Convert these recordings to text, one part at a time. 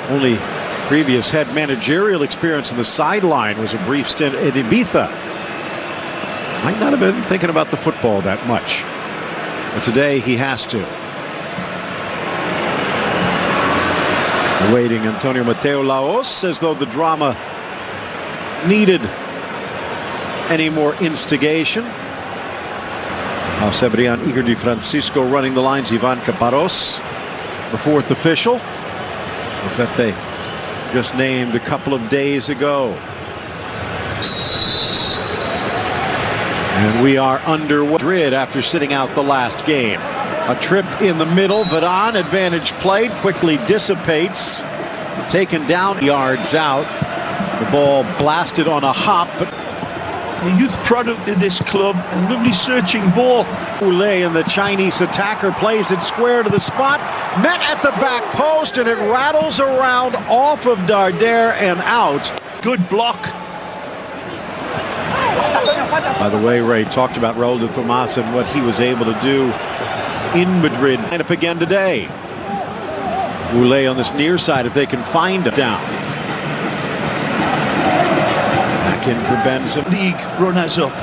Only previous head managerial experience in the sideline was a brief stint at Ibiza. Might not have been thinking about the football that much, but today he has to. Awaiting Antonio Mateo Laos, as though the drama needed any more instigation. Sebrian Igor Di Francisco running the lines. Ivan Caparros, the fourth official. Rufete just named a couple of days ago. And we are under Madrid after sitting out the last game. A trip in the middle. Varane, advantage played, quickly dissipates. Taken down, yards out. The ball blasted on a hop, but a youth product in this club, a lovely searching ball. Ulay, and the Chinese attacker plays it square to the spot, met at the back post, and it rattles around off of Darder and out. Good block. By the way, Ray talked about Raul de Tomas and what he was able to do in Madrid. Line up again today. Ulay on this near side if they can find it down. Back in for Benzema. League runners up.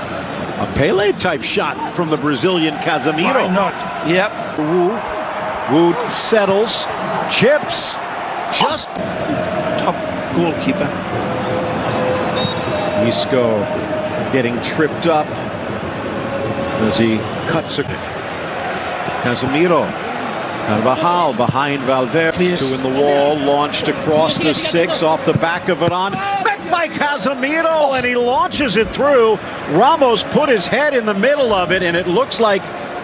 A Pele type shot from the Brazilian Casemiro. Why not? Yep. Wu settles, chips, just top goalkeeper. Isco getting tripped up as he cuts it. Casemiro, Carvajal behind Valverde, two in the wall, launched across the 6 off the back of Varane. Met by Casemiro, and he launches it through. Ramos put his head in the middle of it, and it looks like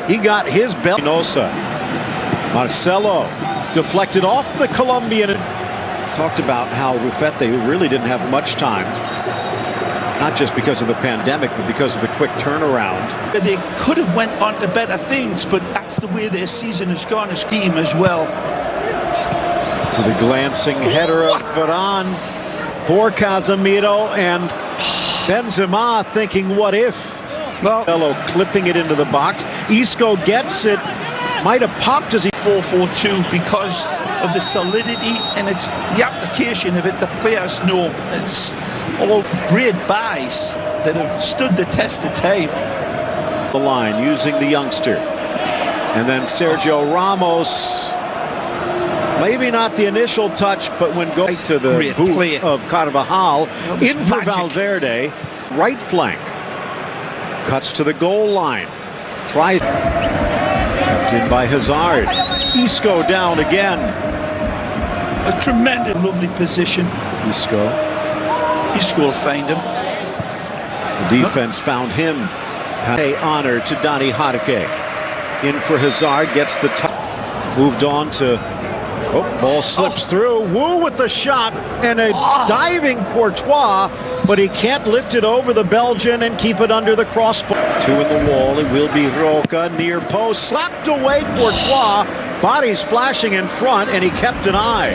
he got his belt. Marcelo deflected off the Colombian. Talked about how Rufete really didn't have much time. Not just because of the pandemic, but because of the quick turnaround. They could have went on to better things, but that's the way their season has gone, a scheme as well. To the glancing header of Varane for Casemiro, and Benzema thinking, what if? Well, fellow clipping it into the box. Isco gets it. Might have popped as he 4-4-2 because of the solidity, and it's the application of it. The players know it's all great buys that have stood the test of time. The line using the youngster, and then Sergio Ramos, maybe not the initial touch, but when goes to the boot of Carvajal in for Valverde, right flank, cuts to the goal line, tries, kept in by Hazard. Isco down again. A tremendous, lovely position. Isco will find him. The defense found him. Pay honor to Dani Jarque. In for Hazard, gets the top. Moved on to, ball slips through. Wu with the shot, and a diving Courtois, but he can't lift it over the Belgian and keep it under the crossbar. Two in the wall, it will be Roca, near post, slapped away Courtois, bodies flashing in front, and he kept an eye.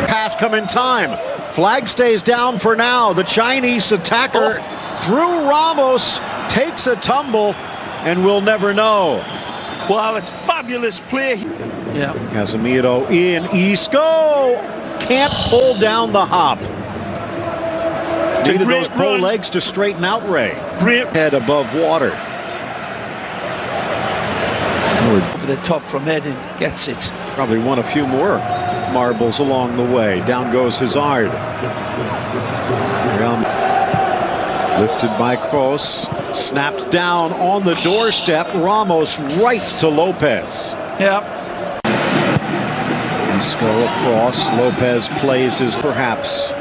Pass come in time. Flag stays down for now. The Chinese attacker through Ramos takes a tumble, and we'll never know. Wow, it's fabulous play. Yeah. Casemiro in. Isco can't pull down the hop. Needed those pro legs to straighten out Ray. Great head above water. Over the top from Eden, gets it. Probably won a few more marbles along the way. Down goes Hazard. Lifted by Kroos, snapped down on the doorstep. Ramos right to Lopez. Yep. Isco across. Lopez plays his perhaps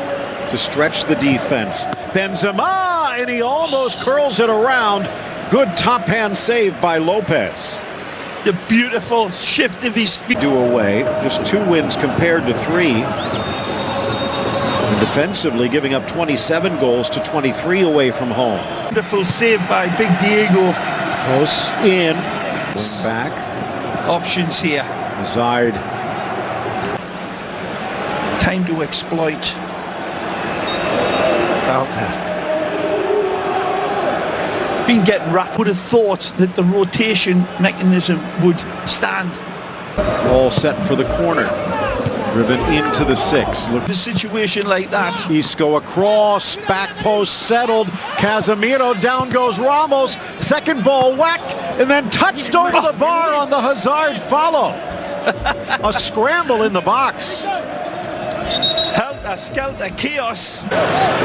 to stretch the defense. Benzema, and he almost curls it around. Good top hand save by Lopez. The beautiful shift of his feet. Away, just 2 wins compared to 3. And defensively giving up 27 goals to 23 away from home. Wonderful save by Big Diego. Close in. Back. Options here. Hazard. Time to exploit. Been getting wrapped. Would have thought that the rotation mechanism would stand. All set for the corner. Driven into the 6. Look, The situation like that. Isco across, back post settled. Casemiro, down goes Ramos. Second ball whacked and then touched over the bar on the Hazard follow. A scramble in the box. Helter skelter chaos.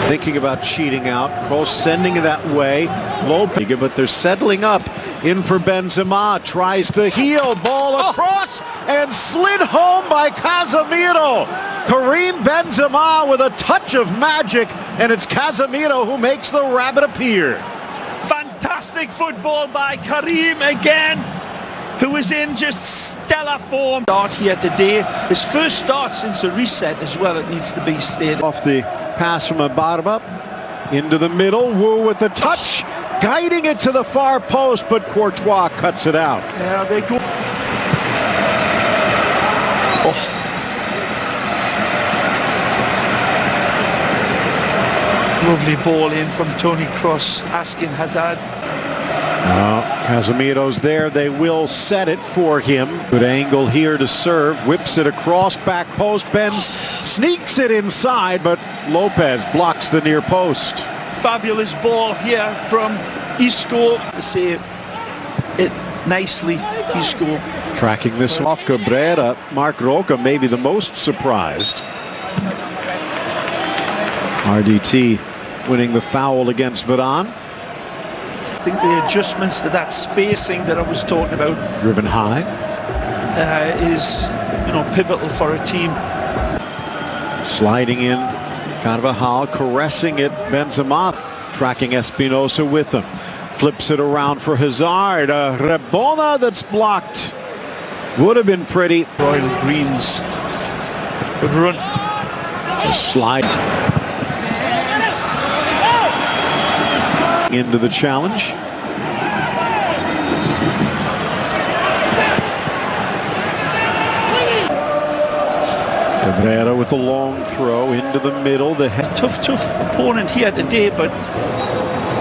Thinking about cheating out. Kroos sending it that way. Lopez, but they're settling up. In for Benzema. Tries the heel. Ball across and slid home by Casemiro. Karim Benzema with a touch of magic, and it's Casemiro who makes the rabbit appear. Fantastic football by Karim again, who is in just stellar form. Start here today. His first start since the reset as well, it needs to be stated. Off the pass from Abarba. Into the middle. Wu with the touch. Guiding it to the far post, but Courtois cuts it out. There they go. Lovely ball in from Toni Kroos, asking Hazard. Casemiro's there. They will set it for him. Good angle here to serve. Whips it across, back post. Benz sneaks it inside, but Lopez blocks the near post. Fabulous ball here from Isco to save it nicely. Isco tracking this off Cabrera. Marc Roca maybe the most surprised. RDT winning the foul against Varane. I think the adjustments to that spacing that I was talking about, driven high, is pivotal for a team. Sliding in, Carvajal caressing it. Benzema tracking Espinosa with him. Flips it around for Hazard. Rebona that's blocked. Would have been pretty. Royal Greens. Good run. A slide into the challenge. Cabrera with the long throw into the middle. The tough opponent here today, but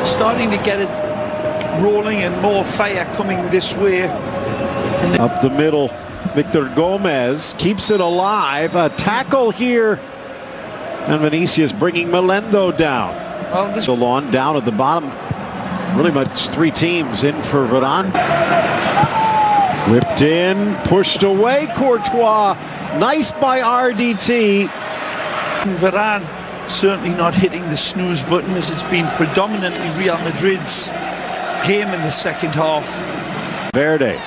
starting to get it rolling and more fire coming this way. Up the middle, Victor Gomez keeps it alive. A tackle here, and Vinicius bringing Melendo down. Well, this on down at the bottom. Really much three teams in for Varane. Whipped in, pushed away. Courtois, nice by RDT. Varane certainly not hitting the snooze button, as it's been predominantly Real Madrid's game in the second half. Verde.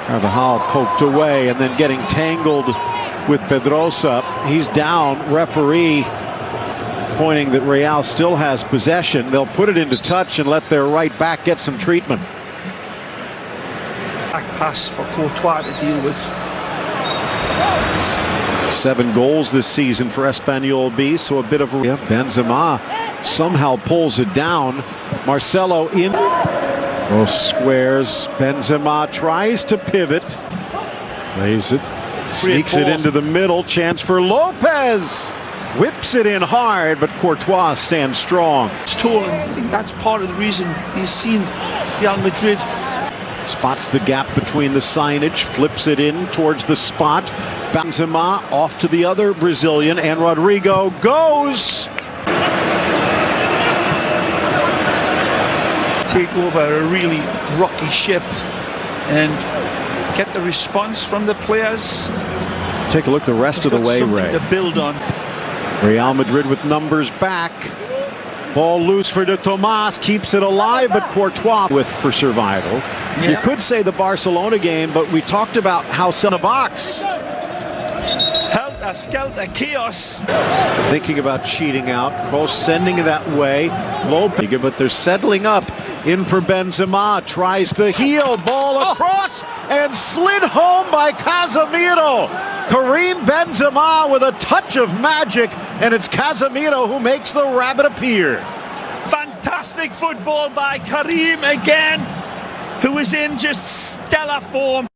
Carvajal poked away and then getting tangled with Pedrosa. He's down. Referee pointing that Real still has possession. They'll put it into touch and let their right back get some treatment. Back pass for Courtois to deal with. 7 goals this season for Español B, so a bit of a... Benzema somehow pulls it down. Marcelo in. Squares. Benzema tries to pivot. Plays it. Sneaks it into the middle. Chance for Lopez. Whips it in hard, but Courtois stands strong. It's tall, and I think that's part of the reason he's seen Real Madrid. Spots the gap between the signage, flips it in towards the spot. Benzema off to the other Brazilian, and Rodrigo goes. Take over a really rocky ship and get the response from the players. Take a look the rest of the way, Ray. To build on. Real Madrid with numbers back. Ball loose for De Tomas, keeps it alive, but Courtois for survival. Yeah. You could say the Barcelona game, but we talked about how in the box. Helter skelter chaos. Thinking about cheating out. Kroos sending it that way. Lopez, but they're settling up. In for Benzema, tries the heel, ball across and slid home by Casemiro. Karim Benzema with a touch of magic, and it's Casemiro who makes the rabbit appear. Fantastic football by Karim again, who is in just stellar form.